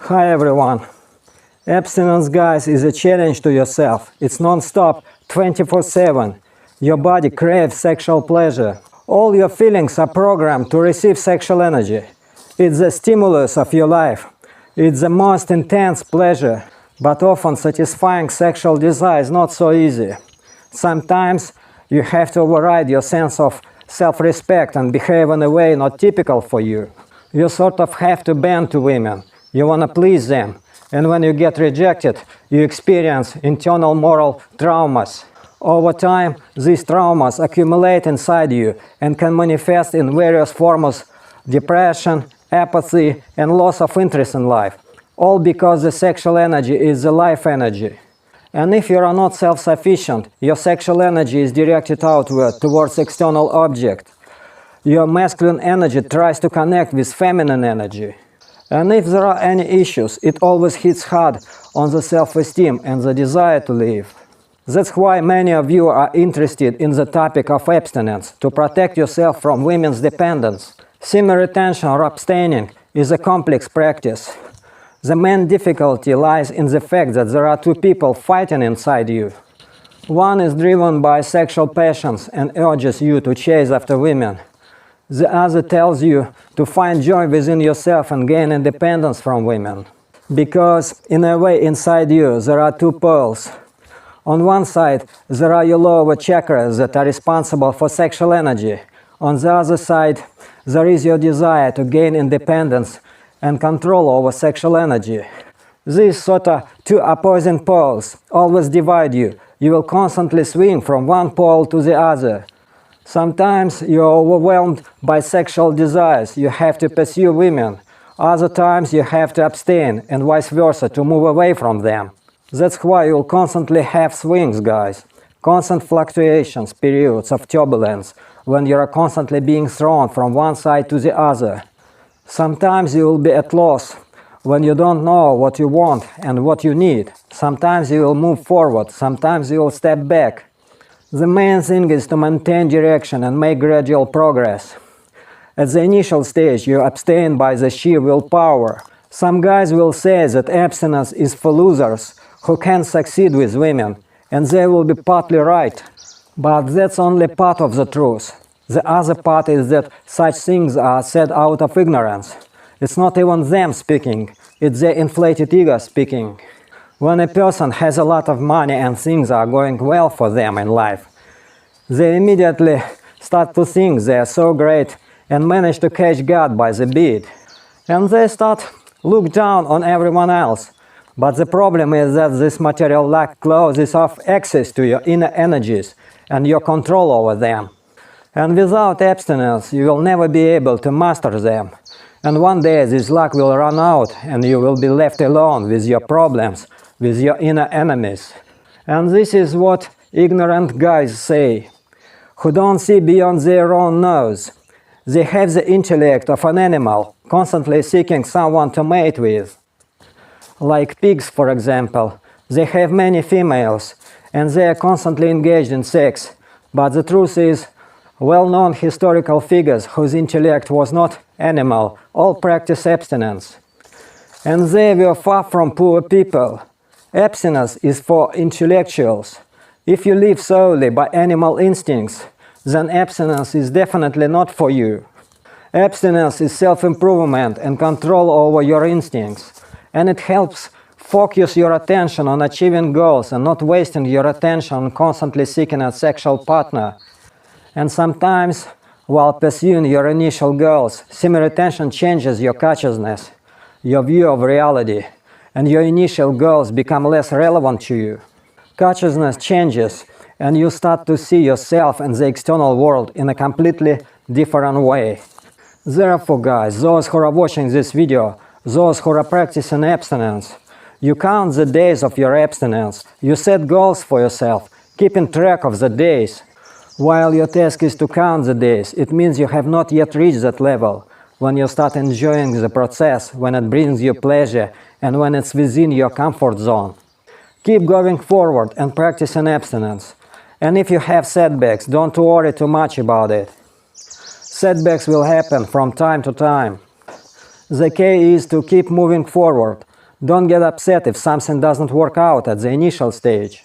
Hi everyone. Abstinence, guys, is a challenge to yourself. It's non-stop, 24/7. Your body craves sexual pleasure. All your feelings are programmed to receive sexual energy. It's the stimulus of your life. It's the most intense pleasure, but often satisfying sexual desire is not so easy. Sometimes you have to override your sense of self-respect and behave in a way not typical for you. You sort of have to bend to women. You want to please them. And when you get rejected, you experience internal moral traumas. Over time, these traumas accumulate inside you and can manifest in various forms: depression, apathy, and loss of interest in life. All because the sexual energy is the life energy. And if you are not self-sufficient, your sexual energy is directed outward towards external object. Your masculine energy tries to connect with feminine energy. And if there are any issues, it always hits hard on the self-esteem and the desire to live. That's why many of you are interested in the topic of abstinence, to protect yourself from women's dependence. Semi-retention or abstaining is a complex practice. The main difficulty lies in the fact that there are two people fighting inside you. One is driven by sexual passions and urges you to chase after women. The other tells you to find joy within yourself and gain independence from women. Because, in a way, inside you there are two poles. On one side, there are your lower chakras that are responsible for sexual energy. On the other side, there is your desire to gain independence and control over sexual energy. These sort of two opposing poles always divide you. You will constantly swing from one pole to the other. Sometimes you are overwhelmed by sexual desires, you have to pursue women. Other times you have to abstain, and vice versa, to move away from them. That's why you'll constantly have swings, guys. Constant fluctuations, periods of turbulence, when you are constantly being thrown from one side to the other. Sometimes you will be at loss, when you don't know what you want and what you need. Sometimes you will move forward, sometimes you will step back. The main thing is to maintain direction and make gradual progress. At the initial stage, you abstain by the sheer willpower. Some guys will say that abstinence is for losers who can't succeed with women, and they will be partly right. But that's only part of the truth. The other part is that such things are said out of ignorance. It's not even them speaking, it's their inflated ego speaking. When a person has a lot of money and things are going well for them in life, they immediately start to think they are so great and manage to catch God by the beard. And they start look down on everyone else. But the problem is that this material lack closes off access to your inner energies and your control over them. And without abstinence, you will never be able to master them. And one day this luck will run out and you will be left alone with your problems, with your inner enemies. And this is what ignorant guys say, who don't see beyond their own nose. They have the intellect of an animal, constantly seeking someone to mate with. Like pigs, for example, they have many females, and they are constantly engaged in sex. But the truth is, well-known historical figures whose intellect was not animal all practice abstinence. And they were far from poor people. Abstinence is for intellectuals. If you live solely by animal instincts, then abstinence is definitely not for you. Abstinence is self-improvement and control over your instincts. And it helps focus your attention on achieving goals and not wasting your attention on constantly seeking a sexual partner. And sometimes, while pursuing your initial goals, semi-retention changes your consciousness, your view of reality, and your initial goals become less relevant to you. Consciousness changes, and you start to see yourself and the external world in a completely different way. Therefore, guys, those who are watching this video, those who are practicing abstinence, you count the days of your abstinence, you set goals for yourself, keeping track of the days. While your task is to count the days, it means you have not yet reached that level, when you start enjoying the process, when it brings you pleasure, and when it's within your comfort zone. Keep going forward and practicing abstinence. And if you have setbacks, don't worry too much about it. Setbacks will happen from time to time. The key is to keep moving forward, Don't get upset if something doesn't work out at the initial stage.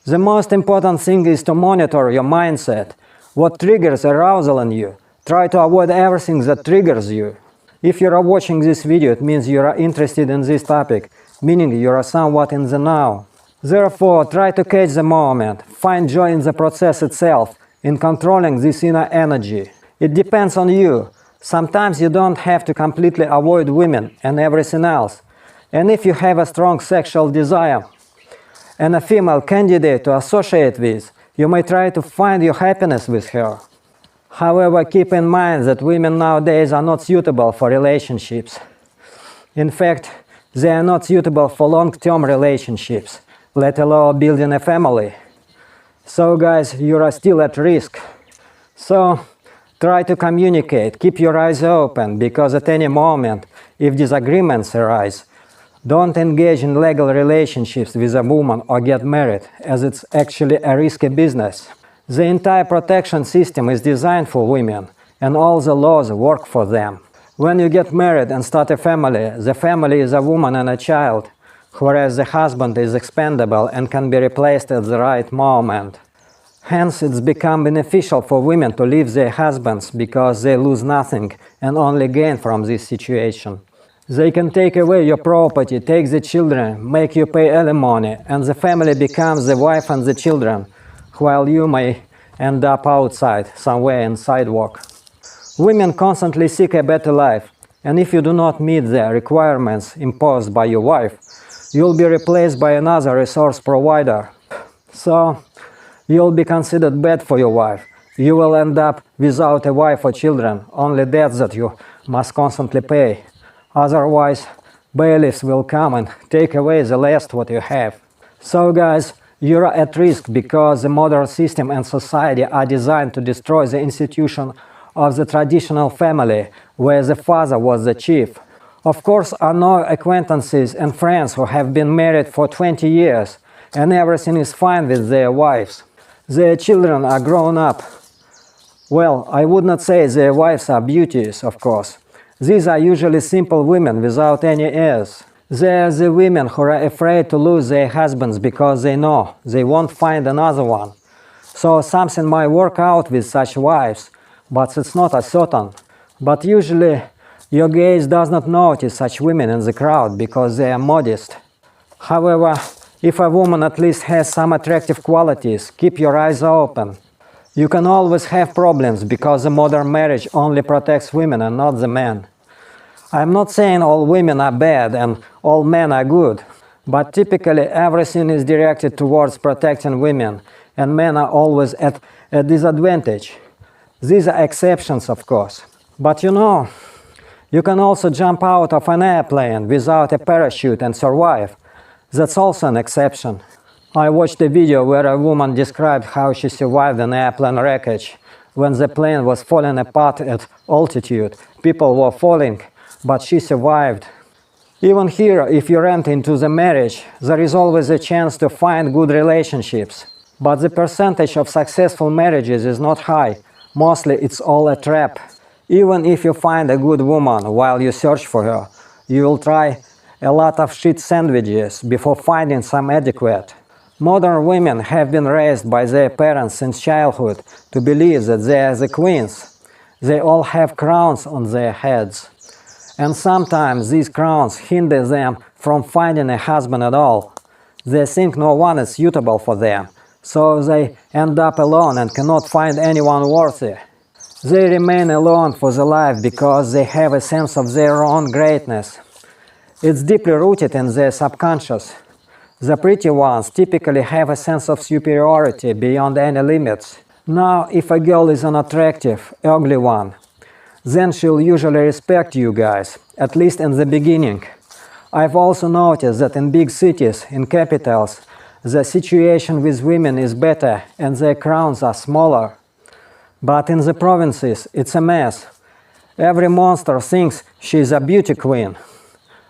The most important thing is to monitor your mindset. What triggers arousal in you? Try to avoid everything that triggers you. If you are watching this video, it means you are interested in this topic, meaning you are somewhat in the now. Therefore, try to catch the moment. Find joy in the process itself, in controlling this inner energy. It depends on you. Sometimes you don't have to completely avoid women and everything else. And if you have a strong sexual desire and a female candidate to associate with, you may try to find your happiness with her. However, keep in mind that women nowadays are not suitable for relationships. In fact, they are not suitable for long-term relationships, let alone building a family. So guys, you are still at risk. So try to communicate, keep your eyes open, because at any moment, if disagreements arise, don't engage in legal relationships with a woman or get married, as it's actually a risky business. The entire protection system is designed for women, and all the laws work for them. When you get married and start a family, the family is a woman and a child, whereas the husband is expendable and can be replaced at the right moment. Hence, it's become beneficial for women to leave their husbands because they lose nothing and only gain from this situation. They can take away your property, take the children, make you pay alimony, and the family becomes the wife and the children, while you may end up outside, somewhere in sidewalk. Women constantly seek a better life, and if you do not meet the requirements imposed by your wife, you'll be replaced by another resource provider. So, you'll be considered bad for your wife. You will end up without a wife or children, only debts that you must constantly pay. Otherwise, bailiffs will come and take away the last what you have. So guys, you're at risk because the modern system and society are designed to destroy the institution of the traditional family, where the father was the chief. Of course, I know acquaintances and friends who have been married for 20 years and everything is fine with their wives. Their children are grown up. Well, I would not say their wives are beauties, of course. These are usually simple women without any heirs. They are the women who are afraid to lose their husbands because they know they won't find another one. So something might work out with such wives, but it's not as certain. But usually your gaze does not notice such women in the crowd because they are modest. However, if a woman at least has some attractive qualities, keep your eyes open. You can always have problems because the modern marriage only protects women and not the men. I'm not saying all women are bad and all men are good, but typically everything is directed towards protecting women, and men are always at a disadvantage. These are exceptions, of course. But you know, you can also jump out of an airplane without a parachute and survive. That's also an exception. I watched a video where a woman described how she survived an airplane wreckage. When the plane was falling apart at altitude, people were falling, but she survived. Even here, if you enter into the marriage, there is always a chance to find good relationships. But the percentage of successful marriages is not high. Mostly it's all a trap. Even if you find a good woman while you search for her, you will try a lot of shit sandwiches before finding some adequate. Modern women have been raised by their parents since childhood to believe that they are the queens. They all have crowns on their heads. And sometimes these crowns hinder them from finding a husband at all. They think no one is suitable for them, so they end up alone and cannot find anyone worthy. They remain alone for their life because they have a sense of their own greatness. It's deeply rooted in their subconscious. The pretty ones typically have a sense of superiority beyond any limits. Now, if a girl is an attractive, ugly one, then she'll usually respect you guys, at least in the beginning. I've also noticed that in big cities, in capitals, the situation with women is better and their crowns are smaller. But in the provinces, it's a mess. Every monster thinks she's a beauty queen.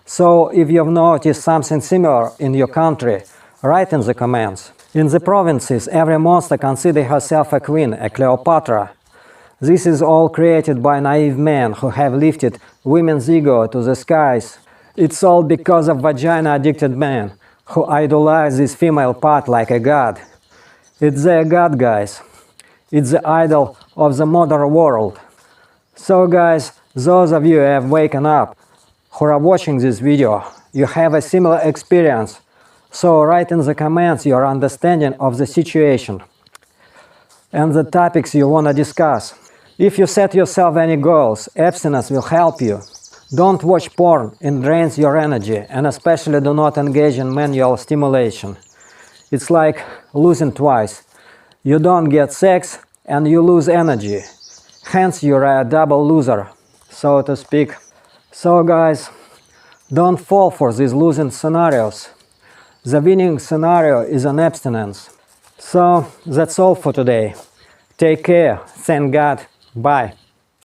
So if you've noticed something similar in your country, write in the comments. In the provinces, every monster considers herself a queen, a Cleopatra. This is all created by naive men who have lifted women's ego to the skies. It's all because of vagina-addicted men who idolize this female part like a god. It's their god, guys. It's the idol of the modern world. So guys, those of you who have waken up, who are watching this video, you have a similar experience. So write in the comments your understanding of the situation and the topics you want to discuss. If you set yourself any goals, abstinence will help you. Don't watch porn, it drains your energy, and especially do not engage in manual stimulation. It's like losing twice. You don't get sex and you lose energy. Hence you're a double loser, so to speak. So guys, don't fall for these losing scenarios. The winning scenario is an abstinence. So that's all for today. Take care. Thank God. Bye.